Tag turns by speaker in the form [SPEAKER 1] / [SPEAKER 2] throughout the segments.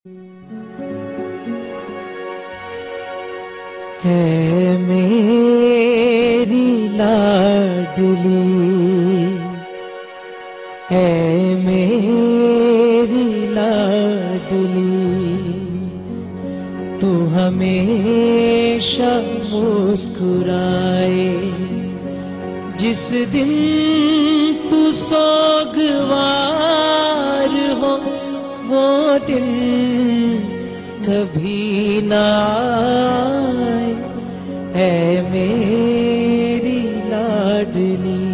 [SPEAKER 1] ہے میری لاڈلی، ہے میری لاڈلی، تو ہمیشہ مسکرائے، جس دن تو سوگوار ہو وہ دن کبھی نہ آئے، ہے میری لاڈلی،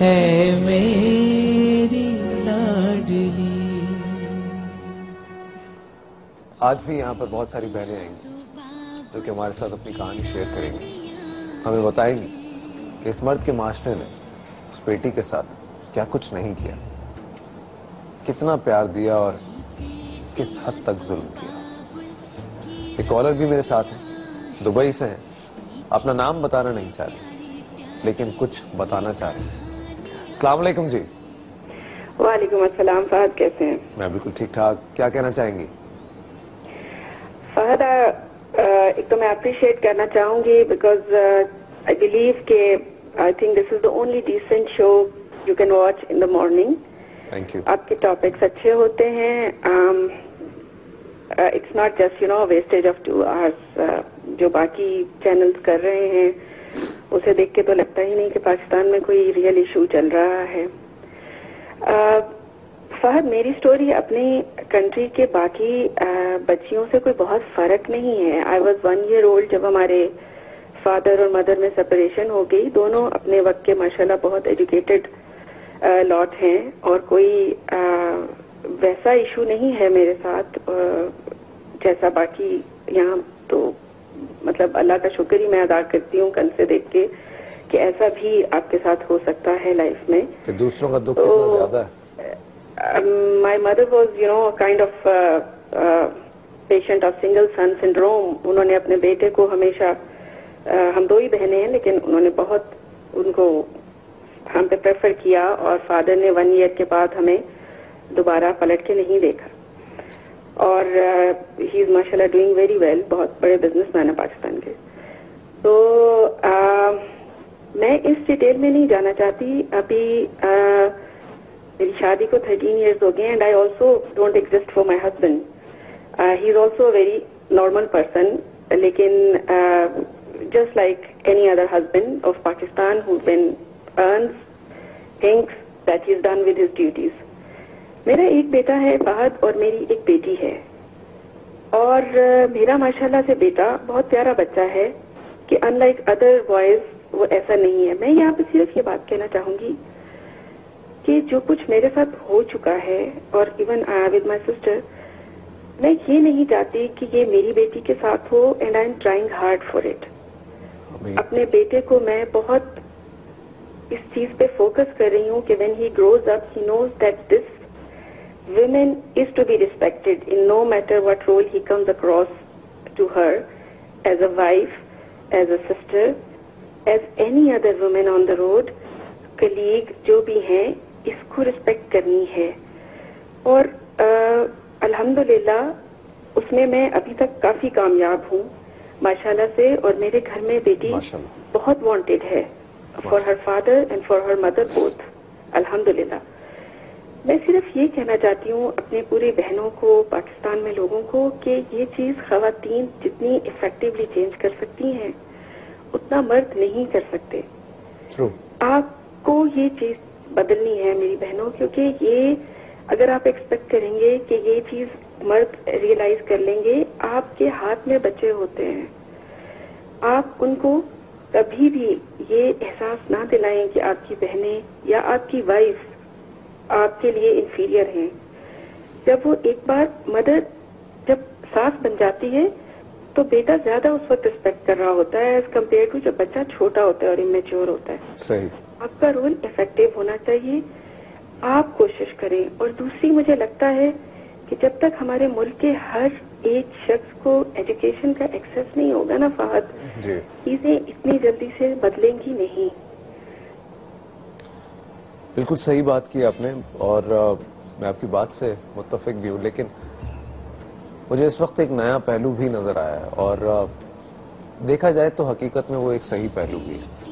[SPEAKER 1] ہے میری لاڈلی۔
[SPEAKER 2] آج بھی یہاں پر بہت ساری بہنیں آئیں گی جو کہ ہمارے ساتھ اپنی کہانی شیئر کریں گی، ہمیں بتائیں گی کہ اس مرد کے معاشرے نے اس بیٹی کے ساتھ کیا کچھ نہیں کیا، کتنا پیار دیا اور کس حد تک ظلم کیا۔ ایک کالر بھی میرے ساتھ ہیں، دبئی سے ہیں، اپنا نام بتانا نہیں چاہ رہے لیکن کچھ بتانا چاہ رہے ہیں۔ السلام علیکم جی۔
[SPEAKER 3] وعلیکم السلام، فہد کیسے ہیں؟
[SPEAKER 2] میں بالکل ٹھیک ٹھاک، کیا کہنا چاہیں گی؟
[SPEAKER 3] فہد، ایک تو میں اپریشیٹ کرنا چاہوں گی بیکاز آئی بلیو کہ I think this is the only decent show you can watch in the morning.
[SPEAKER 2] Thank you.
[SPEAKER 3] آپ کے ٹاپکس اچھے ہوتے ہیں، it's not just wastage of 2 hours جو باقی چینلز کر رہے ہیں، اسے دیکھ کے تو لگتا ہی نہیں کہ پاکستان میں کوئی ریئل ایشو چل رہا ہے۔ فہد، میری سٹوری اپنی کنٹری کے باقی بچیوں سے کوئی بہت فرق نہیں ہے۔ آئی واز 1 year old جب ہمارے فادر اور مدر میں سپریشن ہو گئی۔ دونوں اپنے وقت کے ماشاءاللہ بہت ایجوکیٹڈ لاٹ ہیں اور کوئی ویسا ایشو نہیں ہے میرے ساتھ جیسا باقی یہاں۔ تو مطلب اللہ کا شکر ہی میں ادا کرتی ہوں کل سے دیکھ کے کہ ایسا بھی آپ کے ساتھ ہو سکتا ہے لائف میں
[SPEAKER 2] کہ دوسروں کا دکھ کتنا زیادہ ہے۔
[SPEAKER 3] My mother was, kind of patient of single son syndrome. انہوں نے اپنے بیٹے کو ہمیشہ، ہم 2 ہی بہنیں ہیں لیکن انہوں نے بہت ان کو ہم پہ پریفر کیا، اور فادر نے 1 year کے بعد ہمیں دوبارہ پلٹ کے نہیں دیکھا، اور ہی از ماشاء اللہ ڈوئنگ ویری ویل، بہت بڑے بزنس مین ہے پاکستان کے۔ تو میں اس ڈیٹیل میں نہیں جانا چاہتی۔ ابھی میری شادی کو 13 years ہو گئے، and I also don't exist for my husband. He is also a very normal person, لیکن just like any other husband of Pakistan who when earns thinks that he is done with his duties. میرا ایک بیٹا ہے فہد اور میری ایک بیٹی ہے، اور میرا ماشاءاللہ سے بیٹا بہت پیارا بچہ ہے کہ ان لائک ادر بوائز وہ ایسا نہیں ہے۔ میں یہاں پہ صرف یہ بات کہنا چاہوں گی کہ جو کچھ میرے ساتھ ہو چکا ہے، اور ایون ود مائی سسٹر، میں یہ نہیں چاہتی کہ یہ میری بیٹی کے ساتھ ہو، and I am trying hard for it. اپنے بیٹے کو میں بہت اس چیز پہ فوکس کر رہی ہوں کہ when he grows up he knows that this women is to be respected in no matter what role he comes across to her, as a wife, as a sister, as any other woman on the road, colleague جو بھی ہیں، اس کو respect کرنی ہے۔ اور الحمدللہ اس میں میں ابھی تک کافی کامیاب ہوں ماشاءاللہ سے، اور میرے گھر میں بیٹی بہت وانٹیڈ ہے for her father and for her mother both, الحمدللہ۔ میں صرف یہ کہنا چاہتی ہوں اپنے پوری بہنوں کو، پاکستان میں لوگوں کو، کہ یہ چیز خواتین جتنی افیکٹولی چینج کر سکتی ہیں اتنا مرد نہیں کر سکتے۔ آپ کو یہ چیز بدلنی ہے میری بہنوں، کیونکہ یہ اگر آپ ایکسپیکٹ کریں گے کہ یہ چیز مرد ریئلائز کر لیں گے، آپ کے ہاتھ میں بچے ہوتے ہیں، آپ ان کو کبھی بھی یہ احساس نہ دلائیں کہ آپ کی بہنیں یا آپ کی وائف آپ کے لیے انفیریئر ہیں۔ جب وہ ایک بار مدر جب ساس بن جاتی ہے تو بیٹا زیادہ اس وقت رسپیکٹ کر رہا ہوتا ہے ایز کمپیئر ٹو جب بچہ چھوٹا ہوتا ہے اور امیچور ہوتا ہے۔
[SPEAKER 2] صحیح۔
[SPEAKER 3] آپ کا رول افیکٹو ہونا چاہیے، آپ کوشش کریں۔ اور دوسری مجھے لگتا ہے کہ جب تک ہمارے ملک کے ہر ایک شخص کو ایجوکیشن کا ایکسیس نہیں ہوگا نا فہد، چیزیں اتنی جلدی سے بدلیں گی نہیں۔
[SPEAKER 2] بالکل صحیح بات کی آپ نے، اور میں آپ کی بات سے متفق بھی ہوں، لیکن مجھے اس وقت ایک نیا پہلو بھی نظر آیا ہے، اور دیکھا جائے تو حقیقت میں وہ ایک صحیح پہلو بھی ہے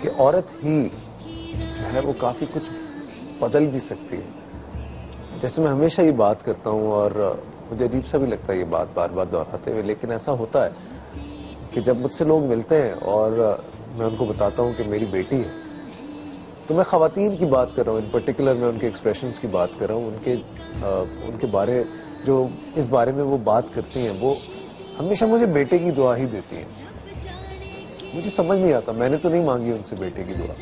[SPEAKER 2] کہ عورت ہی جو ہے وہ کافی کچھ بدل بھی سکتی ہے. جیسے میں ہمیشہ یہ بات کرتا ہوں اور مجھے عجیب سا بھی لگتا ہے یہ بات بار بار دہراتے ہوئے، لیکن ایسا ہوتا ہے کہ جب مجھ سے لوگ ملتے ہیں اور میں ان کو بتاتا ہوں کہ میری بیٹی ہے، تو میں خواتین کی بات کر رہا ہوں، ان پرٹیکولر میں ان کے ایکسپریشنز کی بات کر رہا ہوں، ان کے بارے جو اس بارے میں وہ بات کرتی ہیں، وہ ہمیشہ مجھے بیٹے کی دعا ہی دیتی ہیں. مجھے سمجھ نہیں آتا، میں نے تو نہیں مانگی ان سے بیٹے کی دعا،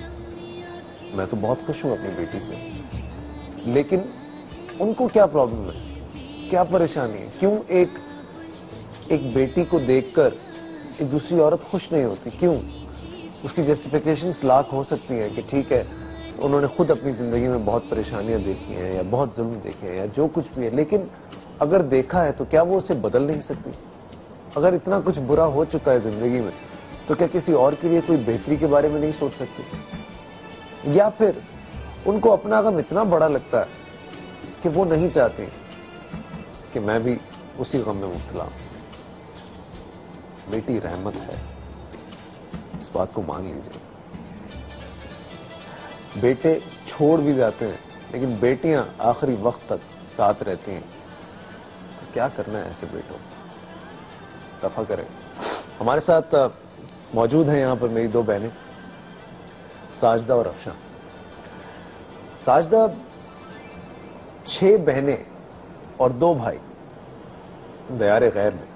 [SPEAKER 2] میں تو بہت خوش ہوں اپنی بیٹی سے، لیکن ان کو کیا پرابلم ہے، کیا پریشانی ہے، کیوں ایک بیٹی کو دیکھ کر ایک دوسری عورت خوش نہیں ہوتی، کیوں؟ اس کی جسٹیفیکیشنز لاکھ ہو سکتی ہیں کہ ٹھیک ہے انہوں نے خود اپنی زندگی میں بہت پریشانیاں دیکھی ہیں یا بہت ظلم دیکھے ہیں یا جو کچھ بھی ہے، لیکن اگر دیکھا ہے تو کیا وہ اسے بدل نہیں سکتی؟ اگر اتنا کچھ برا ہو چکا ہے زندگی میں تو کیا کسی اور کے لیے کوئی بہتری کے بارے میں نہیں سوچ سکتی؟ یا پھر ان کو اپنا غم اتنا بڑا لگتا ہے کہ وہ نہیں چاہتی کہ میں بھی اسی غم میں مبتلا ہوں؟ بیٹی رحمت ہے، اس بات کو مان لیجیے. بیٹے چھوڑ بھی جاتے ہیں لیکن بیٹیاں آخری وقت تک ساتھ رہتی ہیں. تو کیا کرنا ہے ایسے بیٹوں کو؟ دفع کریں. ہمارے ساتھ موجود ہیں یہاں پر میری دو بہنیں ساجدہ اور افشاں. ساجدہ 6 بہنیں اور 2 بھائی دیار غیر میں،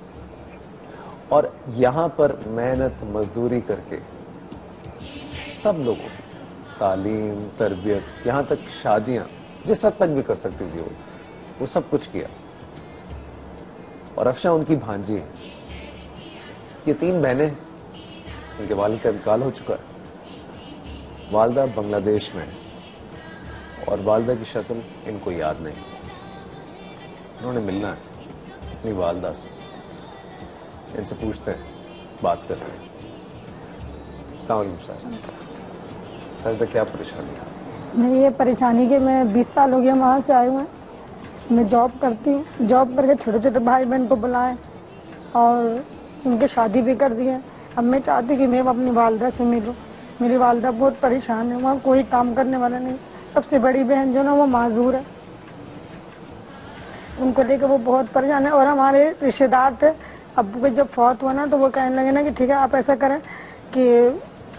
[SPEAKER 2] اور یہاں پر محنت مزدوری کر کے سب لوگوں کی تعلیم، تربیت، یہاں تک شادیاں جس حد تک بھی کر سکتی تھی وہ سب کچھ کیا. اور افشاں ان کی بھانجی ہے. یہ 3 بہنیں، ان کے والد کا انتقال ہو چکا ہے. والدہ بنگلہ دیش میں ہے اور والدہ کی شکل ان کو یاد نہیں. انہوں نے ملنا ہے اپنی والدہ سے. ان سے پوچھتے ہیں، بات کرتے ہیں. السلام علیکم ساجدہ. ساجدہ کیا پریشانی ہے؟
[SPEAKER 4] نہیں، یہ پریشانی کہ میں 20 سال ہو گیا وہاں سے آئے ہوئے ہیں. میں جاب کرتی ہوں، جاب کر کے چھوٹے چھوٹے بھائی بہن کو بلائے اور ان کی شادی بھی کر دی ہے. اب میں چاہتی کہ میں اپنی والدہ سے ملوں. میری والدہ بہت پریشان ہے، وہاں کوئی کام کرنے والا نہیں. سب سے بڑی بہن جو نا وہ معذور ہے، ان کو لے کے وہ بہت پریشان ہے. اور ہمارے رشتے دار تھے، ابو کے جب فوت ہوا نا تو وہ کہنے لگے نا کہ ٹھیک ہے آپ ایسا کریں کہ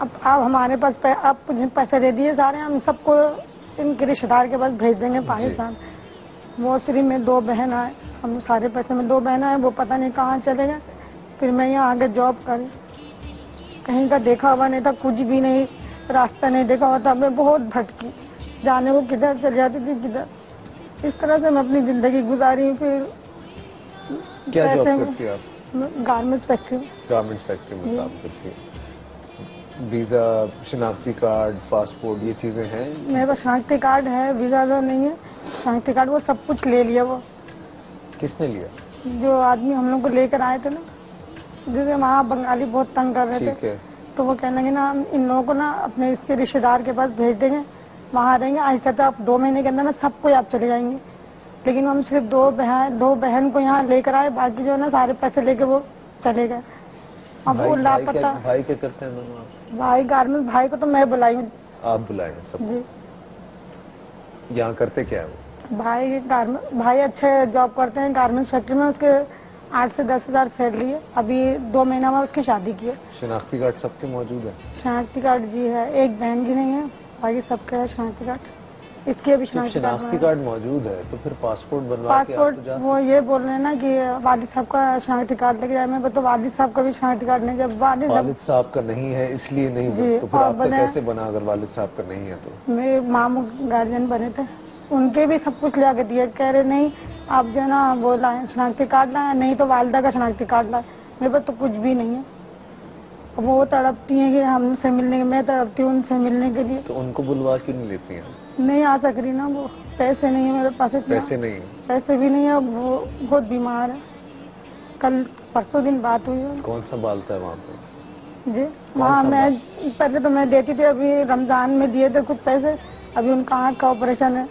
[SPEAKER 4] اب آپ ہمارے پاس آپ مجھے پیسے دے دیے سارے، ہم سب کو ان کے رشتے دار کے پاس بھیج دیں گے پاکستان. وہ صرف میں 2 بہن آئے، ہم سارے پیسے میں 2 بہن آئے، وہ پتہ نہیں کہاں چلے گئے. پھر میں یہاں آگے جاب کری، کہیں کا دیکھا ہوا نہیں تھا، کچھ بھی نہیں، راستہ نہیں دیکھا ہوا تھا. میں بہت بھٹکی، جانے کو کدھر چل جاتی تھی کدھر. اس طرح سے میں اپنی زندگی گزاری. پھر
[SPEAKER 2] کیا جاب
[SPEAKER 4] پیسے
[SPEAKER 2] کرتی ہیں آپ؟
[SPEAKER 4] گارمنٹس فیکٹری میں.
[SPEAKER 2] گارمنٹس فیکٹری میں کام کرتی ہیں. ویزا، شناختی کارڈ، پاسپورٹ، یہ چیزیں ہیں؟
[SPEAKER 4] میرے پاس شناختی کارڈ ہے، ویزا تو نہیں ہے. شناختی کارڈ وہ سب کچھ لے لیا. وہ
[SPEAKER 2] کس نے لیا؟
[SPEAKER 4] جو آدمی ہم لوگ کو لے کر آئے تھے نا، جیسے وہاں بنگالی بہت تنگ کر رہے تھے،
[SPEAKER 2] ٹھیک ہے.
[SPEAKER 4] تو وہ کہنے لگے نا ہم ان لوگوں کو نا اپنے اس کے رشتے دار کے پاس بھیج دیں گے، وہاں رہیں گے. آہستہ تو آپ 2 مہینے کے اندر نا سب کو آپ چلے جائیں گے. لیکن ہم صرف 2 بہن کو یہاں لے کر آئے، باقی جو ہے نا سارے پیسے لے کے وہ چلے گئے. اب وہ لاپتہ.
[SPEAKER 2] بھائی کیا کرتے ہیں دونوں آپ؟
[SPEAKER 4] بھائی گارمنٹ، بھائی کو تو میں بلائی ہوں.
[SPEAKER 2] آپ بلائیں سب؟
[SPEAKER 4] جی.
[SPEAKER 2] یہاں کرتے کیا ہے وہ؟
[SPEAKER 4] بھائی اچھے جاب کرتے ہیں گارمنٹ فیکٹری میں. اس کے 8 سے 10 ہزار سیلری ہے. ابھی 2 مہینہ میں اس کی شادی کی ہے.
[SPEAKER 2] شناختی کارڈ سب کے موجود ہے؟
[SPEAKER 4] شناختی کارڈ جی ہے، ایک بہن کی نہیں ہے، باقی سب کا ہے شناختی کارڈ. اس کے بھی
[SPEAKER 2] شناختی کارڈ موجود ہے تو پھر پاسپورٹ بنوا کے آپ تو جا سکتے.
[SPEAKER 4] وہ یہ بول رہے ہیں نا کہ والد صاحب کا شناختی کارڈ لے کے جائے. میں تو والد صاحب کا بھی شناختی کارڈ نہیں. جب
[SPEAKER 2] والد صاحب کا نہیں ہے اس لیے نہیں بنا تو پھر آپ کا کیسے بنا اگر والد صاحب کا نہیں ہے تو؟
[SPEAKER 4] میرے ماموں گارجین بنے تھے، ان کے بھی سب کچھ لے کے دیے. کہہ رہے نہیں آپ جو ہے نا وہ لائیں شناختی کارڈ لائیں، نہیں تو والدہ کا شناختی کارڈ لائیں. میرے پاس تو کچھ بھی نہیں ہے. وہ تڑپتی ہیں کہ ہم سے ملنے کے، میں تڑپتی ہوں ان سے ملنے کے لیے.
[SPEAKER 2] تو ان کو بلوا کیوں نہیں لیتی ہیں؟
[SPEAKER 4] نہیں آ سک رہی نا، وہ پیسے نہیں ہے میرے پاس.
[SPEAKER 2] پیسے نہیں ہیں؟
[SPEAKER 4] پیسے بھی نہیں ہے. وہ بہت بیمار ہے. کل پرسوں دن بات ہوئی ہے.
[SPEAKER 2] کون سنبھالتا ہے وہاں پہ؟
[SPEAKER 4] جی وہاں میں پہلے تو میں دیتی تھی، ابھی رمضان میں دیے تھے کچھ پیسے. ابھی ان کا آنکھ کا آپریشن ہے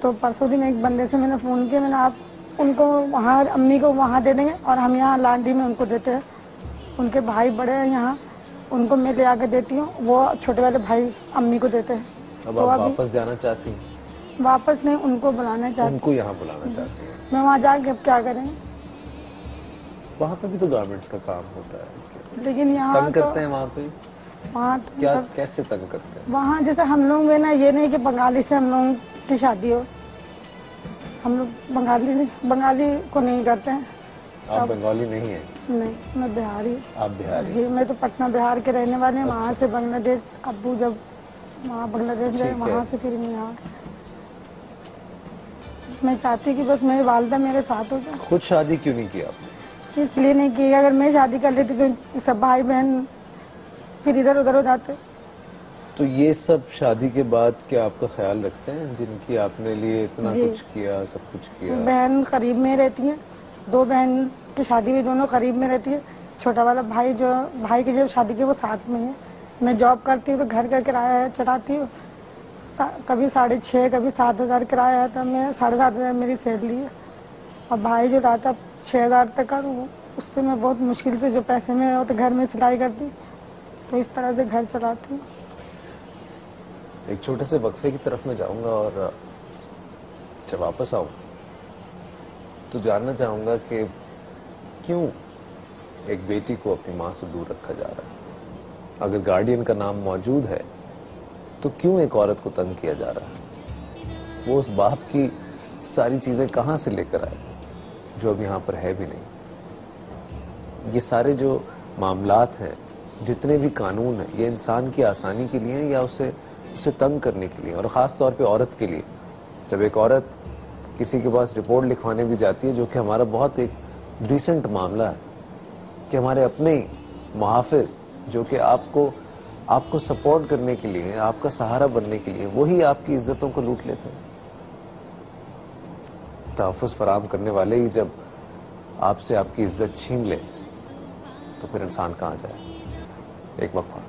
[SPEAKER 4] تو پرسوں دن ایک بندے سے میں نے فون کیا، میں نے آپ ان کو وہاں امی کو وہاں دے دیں گے اور ہم یہاں لانڈی میں ان کو دیتے ہیں. ان کے بھائی بڑے ہیں یہاں، ان کو میں لے آ کے دیتی ہوں، وہ چھوٹے والے بھائی امی کو دیتے ہیں.
[SPEAKER 2] اب
[SPEAKER 4] تو
[SPEAKER 2] آپ
[SPEAKER 4] ابھی
[SPEAKER 2] واپس جانا چاہتی ہیں؟
[SPEAKER 4] واپس نہیں، ان کو بلانا
[SPEAKER 2] ان
[SPEAKER 4] چاہتی
[SPEAKER 2] کو یہاں بلانا چاہتی ہیں.
[SPEAKER 4] میں وہاں جا کے اب کیا کریں.
[SPEAKER 2] وہاں پہ بھی تو گارمنٹس کا کام ہوتا ہے.
[SPEAKER 4] لیکن یہاں
[SPEAKER 2] تنگ
[SPEAKER 4] تو
[SPEAKER 2] کرتے ہیں وہاں پہ؟
[SPEAKER 4] وہاں تو
[SPEAKER 2] کیا کیسے تنگ کرتے ہیں؟
[SPEAKER 4] وہاں جیسے ہم لوگ ہیں نا، یہ نہیں کہ بنگالی سے ہم لوگوں کی شادی ہو، ہم لوگ بنگالی کو نہیں کرتے ہیں.
[SPEAKER 2] آپ بنگالی نہیں ہیں؟
[SPEAKER 4] نہیں، میں بہاری.
[SPEAKER 2] آپ بہاری؟
[SPEAKER 4] جی، میں تو پٹنہ بہار کے رہنے والے ہیں. وہاں سے بنگلہ دیش، ابو جب وہاں بنگلہ دیش گئے وہاں سے پھر میں یہاں. میں چاہتی کہ بس میری والدہ میرے ساتھ ہو جائے.
[SPEAKER 2] خود شادی کیوں نہیں کی آپ نے؟
[SPEAKER 4] اس لیے نہیں کی، اگر میں شادی کر لیتی تو سب بھائی بہن پھر ادھر ادھر ہو جاتے.
[SPEAKER 2] تو یہ سب شادی کے بعد کیا آپ کا خیال رکھتے ہیں، جن کی آپ نے لیے اتنا
[SPEAKER 4] جی.
[SPEAKER 2] کچھ کیا، سب کچھ کیا؟
[SPEAKER 4] بہن قریب میں رہتی ہیں، 2 بہن کی شادی بھی دونوں قریب میں رہتی ہے. چھوٹا والا بھائی کی جو شادی کی وہ ساتھ میں ہے. میں جاب کرتی ہوں تو گھر کا کرایہ چلاتی ہوں. کبھی 6,500 کبھی 7,000 کرایہ ہے، تو میں 7,500 میری سیلری ہے. اور بھائی جو رہتا 6,000 تک کا، اس سے میں بہت مشکل سے جو پیسے میں ہوتے گھر میں سلائی کرتی، تو اس طرح سے گھر چلاتی ہوں.
[SPEAKER 2] ایک چھوٹے سے وقفے کی طرف میں جاؤں گا، اور جب واپس آؤں تو جاننا چاہوں گا کہ کیوں ایک بیٹی کو اپنی ماں سے دور رکھا جا رہا ہے. اگر گارڈین کا نام موجود ہے تو کیوں ایک عورت کو تنگ کیا جا رہا ہے؟ وہ اس باپ کی ساری چیزیں کہاں سے لے کر آئے جو اب یہاں پر ہے بھی نہیں. یہ سارے جو معاملات ہیں، جتنے بھی قانون ہیں، یہ انسان کی آسانی کے لیے ہیں یا اسے تنگ کرنے کے لیے؟ اور خاص طور پہ عورت کے لیے. جب ایک عورت کسی کے پاس رپورٹ لکھوانے بھی جاتی ہے، جو کہ ہمارا بہت ایک ریسنٹ معاملہ ہے کہ ہمارے اپنے محافظ جو کہ آپ کو سپورٹ کرنے کے لیے، آپ کا سہارا بننے کے لیے، وہی آپ کی عزتوں کو لوٹ لیتے ہیں. تحفظ فراہم کرنے والے ہی جب آپ سے آپ کی عزت چھین لے تو پھر انسان کہاں جائے. ایک وقفہ.